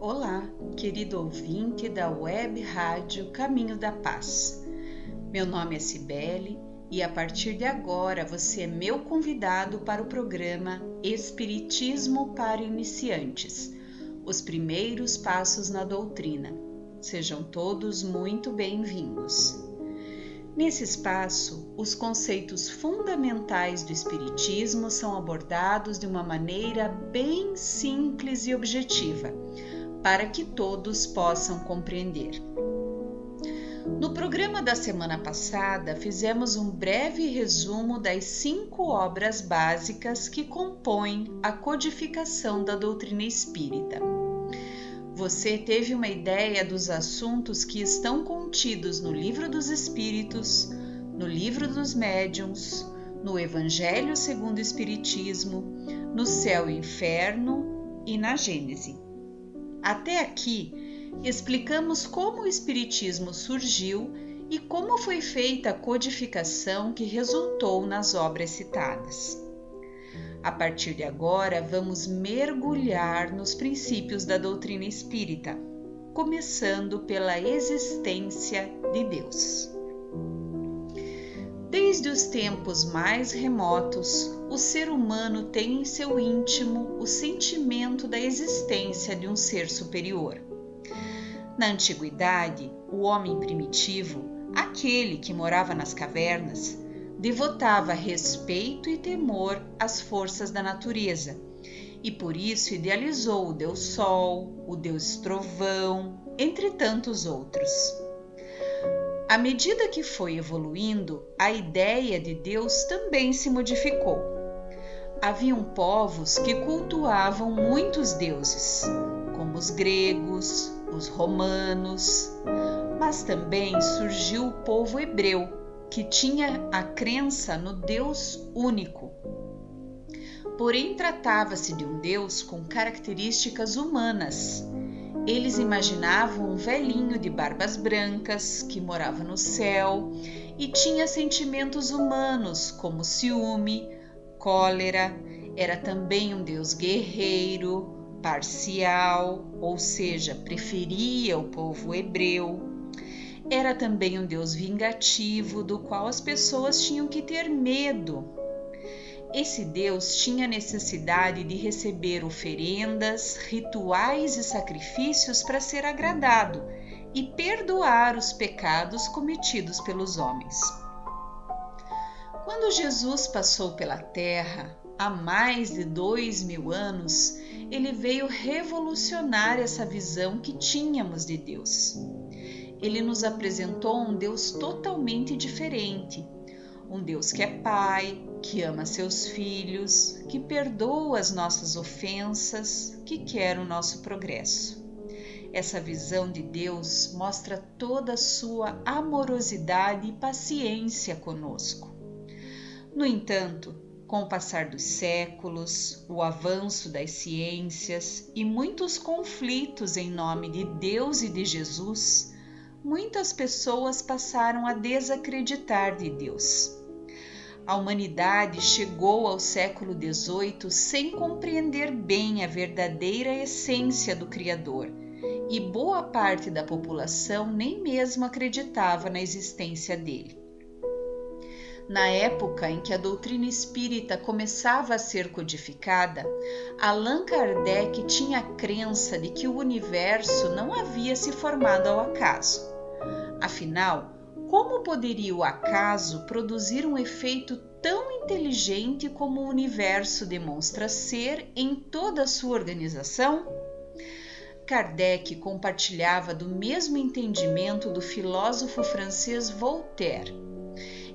Olá, querido ouvinte da Web Rádio Caminho da Paz. Meu nome é Cibele e a partir de agora você é meu convidado para o programa Espiritismo para Iniciantes, os primeiros passos na doutrina. Sejam todos muito bem-vindos. Nesse espaço, os conceitos fundamentais do Espiritismo são abordados de uma maneira bem simples e objetiva, para que todos possam compreender. No programa da semana passada, fizemos um breve resumo das 5 obras básicas que compõem a codificação da doutrina espírita. Você teve uma ideia dos assuntos que estão contidos no Livro dos Espíritos, no Livro dos Médiuns, no Evangelho segundo o Espiritismo, no Céu e Inferno e na Gênese. Até aqui, explicamos como o Espiritismo surgiu e como foi feita a codificação que resultou nas obras citadas. A partir de agora, vamos mergulhar nos princípios da doutrina espírita, começando pela existência de Deus. Desde os tempos mais remotos, o ser humano tem em seu íntimo o sentimento da existência de um ser superior. Na antiguidade, o homem primitivo, aquele que morava nas cavernas, devotava respeito e temor às forças da natureza e por isso idealizou o Deus Sol, o Deus Trovão, entre tantos outros. À medida que foi evoluindo, a ideia de Deus também se modificou. Haviam povos que cultuavam muitos deuses, como os gregos, os romanos, mas também surgiu o povo hebreu, que tinha a crença no Deus único. Porém, tratava-se de um Deus com características humanas. Eles imaginavam um velhinho de barbas brancas que morava no céu e tinha sentimentos humanos como ciúme, cólera. Era também um Deus guerreiro, parcial, ou seja, preferia o povo hebreu. Era também um Deus vingativo, do qual as pessoas tinham que ter medo. Esse Deus tinha necessidade de receber oferendas, rituais e sacrifícios para ser agradado e perdoar os pecados cometidos pelos homens. Quando Jesus passou pela Terra, há mais de 2000 anos, ele veio revolucionar essa visão que tínhamos de Deus. Ele nos apresentou um Deus totalmente diferente, um Deus que é Pai, que ama seus filhos, que perdoa as nossas ofensas, que quer o nosso progresso. Essa visão de Deus mostra toda a sua amorosidade e paciência conosco. No entanto, com o passar dos séculos, o avanço das ciências e muitos conflitos em nome de Deus e de Jesus, muitas pessoas passaram a desacreditar de Deus. A humanidade chegou ao século XVIII sem compreender bem a verdadeira essência do Criador, e boa parte da população nem mesmo acreditava na existência dele. Na época em que a doutrina espírita começava a ser codificada, Allan Kardec tinha a crença de que o universo não havia se formado ao acaso. Afinal, como poderia o acaso produzir um efeito tão inteligente como o universo demonstra ser em toda a sua organização? Kardec compartilhava do mesmo entendimento do filósofo francês Voltaire.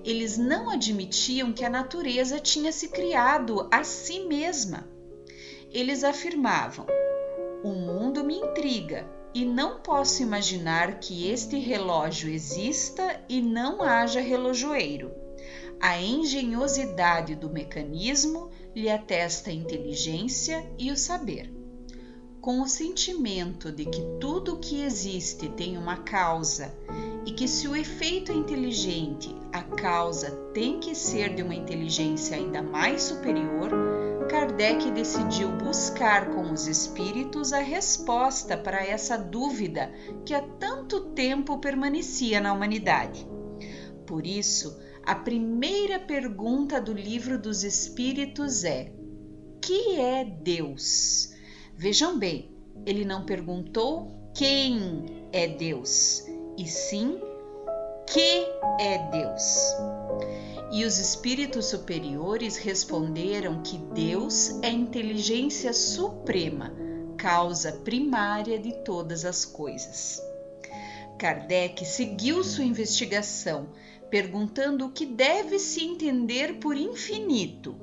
Eles não admitiam que a natureza tinha se criado a si mesma. Eles afirmavam: "O mundo me intriga e não posso imaginar que este relógio exista e não haja relojoeiro. A engenhosidade do mecanismo lhe atesta a inteligência e o saber." Com o sentimento de que tudo o que existe tem uma causa e que se o efeito é inteligente, a causa tem que ser de uma inteligência ainda mais superior, Kardec decidiu buscar com os espíritos a resposta para essa dúvida que há tanto tempo permanecia na humanidade. Por isso, a primeira pergunta do Livro dos Espíritos é: que é Deus? Vejam bem, ele não perguntou quem é Deus, e sim que é Deus. E os espíritos superiores responderam que Deus é a inteligência suprema, causa primária de todas as coisas. Kardec seguiu sua investigação, perguntando o que deve se entender por infinito.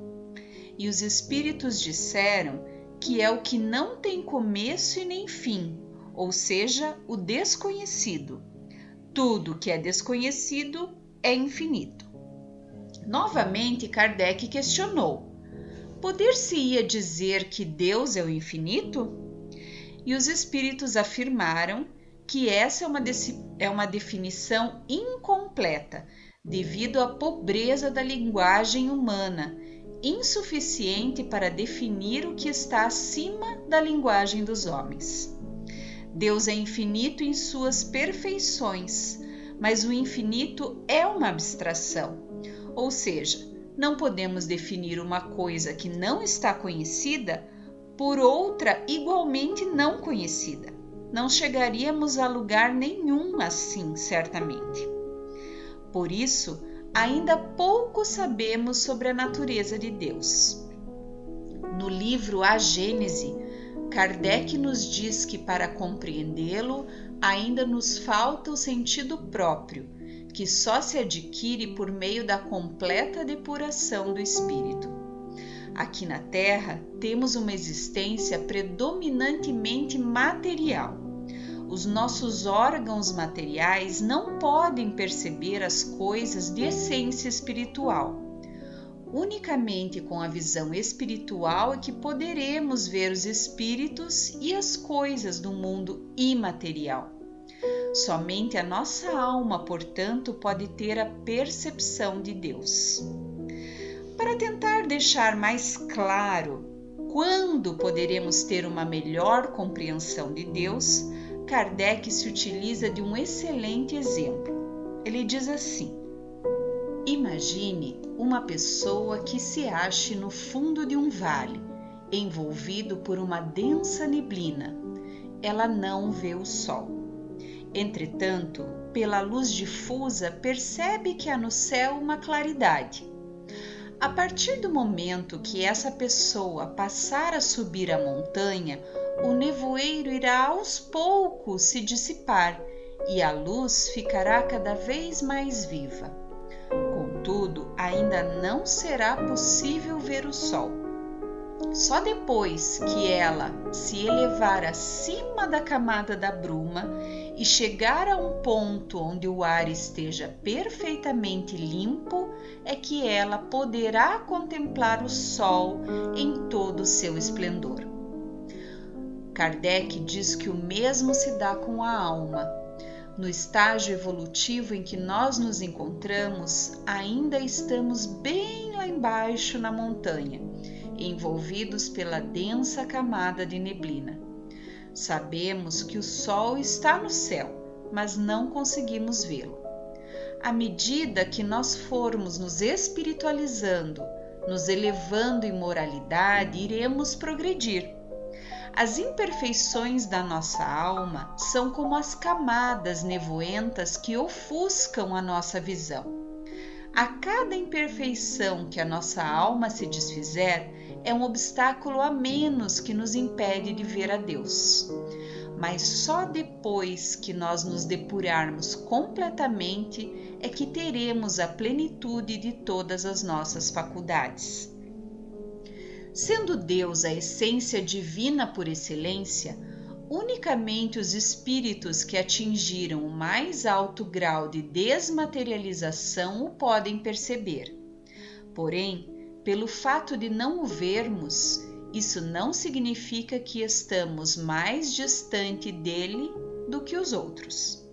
E os espíritos disseram que é o que não tem começo e nem fim, ou seja, o desconhecido. Tudo que é desconhecido é infinito. Novamente, Kardec questionou: poder-se-ia dizer que Deus é o infinito? E os espíritos afirmaram que essa é uma definição incompleta, devido à pobreza da linguagem humana, insuficiente para definir o que está acima da linguagem dos homens. Deus é infinito em suas perfeições, mas o infinito é uma abstração. Ou seja, não podemos definir uma coisa que não está conhecida por outra igualmente não conhecida. Não chegaríamos a lugar nenhum assim, certamente. Por isso, ainda pouco sabemos sobre a natureza de Deus. No livro A Gênese, Kardec nos diz que para compreendê-lo ainda nos falta o sentido próprio, que só se adquire por meio da completa depuração do espírito. Aqui na Terra, temos uma existência predominantemente material. Os nossos órgãos materiais não podem perceber as coisas de essência espiritual. Unicamente com a visão espiritual é que poderemos ver os espíritos e as coisas do mundo imaterial. Somente a nossa alma, portanto, pode ter a percepção de Deus. Para tentar deixar mais claro quando poderemos ter uma melhor compreensão de Deus, Kardec se utiliza de um excelente exemplo. Ele diz assim: imagine uma pessoa que se ache no fundo de um vale, envolvido por uma densa neblina. Ela não vê o sol. Entretanto, pela luz difusa, percebe que há no céu uma claridade. A partir do momento que essa pessoa passar a subir a montanha, o nevoeiro irá aos poucos se dissipar e a luz ficará cada vez mais viva. Contudo, ainda não será possível ver o sol. Só depois que ela se elevar acima da camada da bruma e chegar a um ponto onde o ar esteja perfeitamente limpo, é que ela poderá contemplar o sol em todo o seu esplendor. Kardec diz que o mesmo se dá com a alma. No estágio evolutivo em que nós nos encontramos, ainda estamos bem lá embaixo na montanha, envolvidos pela densa camada de neblina. Sabemos que o sol está no céu, mas não conseguimos vê-lo. À medida que nós formos nos espiritualizando, nos elevando em moralidade, iremos progredir. As imperfeições da nossa alma são como as camadas nevoentas que ofuscam a nossa visão. A cada imperfeição que a nossa alma se desfizer, é um obstáculo a menos que nos impede de ver a Deus. Mas só depois que nós nos depurarmos completamente é que teremos a plenitude de todas as nossas faculdades. Sendo Deus a essência divina por excelência, unicamente os espíritos que atingiram o mais alto grau de desmaterialização o podem perceber. Porém, pelo fato de não o vermos, isso não significa que estamos mais distante dele do que os outros.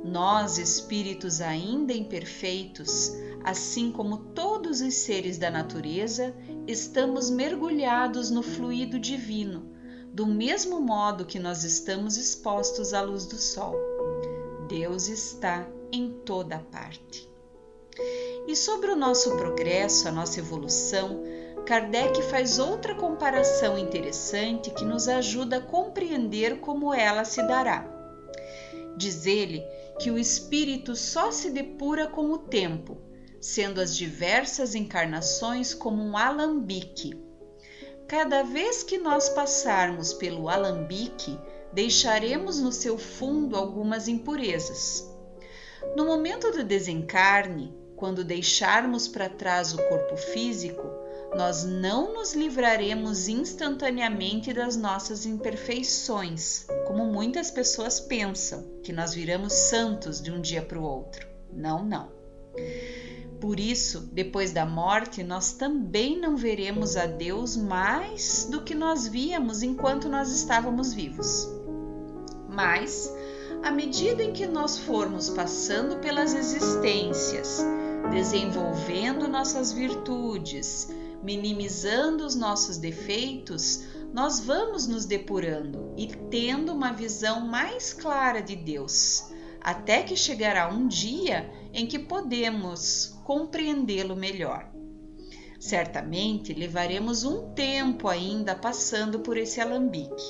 Nós, espíritos ainda imperfeitos, assim como todos todos os seres da natureza estamos mergulhados no fluido divino, do mesmo modo que nós estamos expostos à luz do sol. Deus está em toda parte. E sobre o nosso progresso, a nossa evolução, Kardec faz outra comparação interessante que nos ajuda a compreender como ela se dará. Diz ele que o espírito só se depura com o tempo, sendo as diversas encarnações como um alambique. Cada vez que nós passarmos pelo alambique, deixaremos no seu fundo algumas impurezas. No momento do desencarne, quando deixarmos para trás o corpo físico, nós não nos livraremos instantaneamente das nossas imperfeições, como muitas pessoas pensam, que nós viramos santos de um dia para o outro. Não, não. Por isso, depois da morte, nós também não veremos a Deus mais do que nós víamos enquanto nós estávamos vivos. Mas, à medida em que nós formos passando pelas existências, desenvolvendo nossas virtudes, minimizando os nossos defeitos, nós vamos nos depurando e tendo uma visão mais clara de Deus, até que chegará um dia em que podemos compreendê-lo melhor. Certamente levaremos um tempo ainda passando por esse alambique.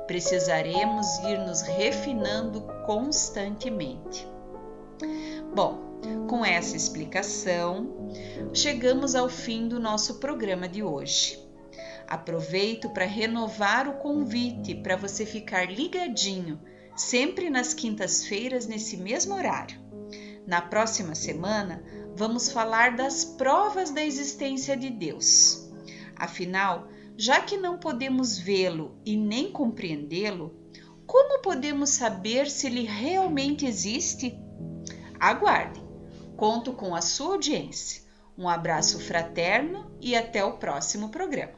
Precisaremos ir nos refinando constantemente. Bom, com essa explicação, chegamos ao fim do nosso programa de hoje. Aproveito para renovar o convite para você ficar ligadinho, sempre nas quintas-feiras nesse mesmo horário. Na próxima semana, vamos falar das provas da existência de Deus. Afinal, já que não podemos vê-lo e nem compreendê-lo, como podemos saber se ele realmente existe? Aguardem! Conto com a sua audiência. Um abraço fraterno e até o próximo programa.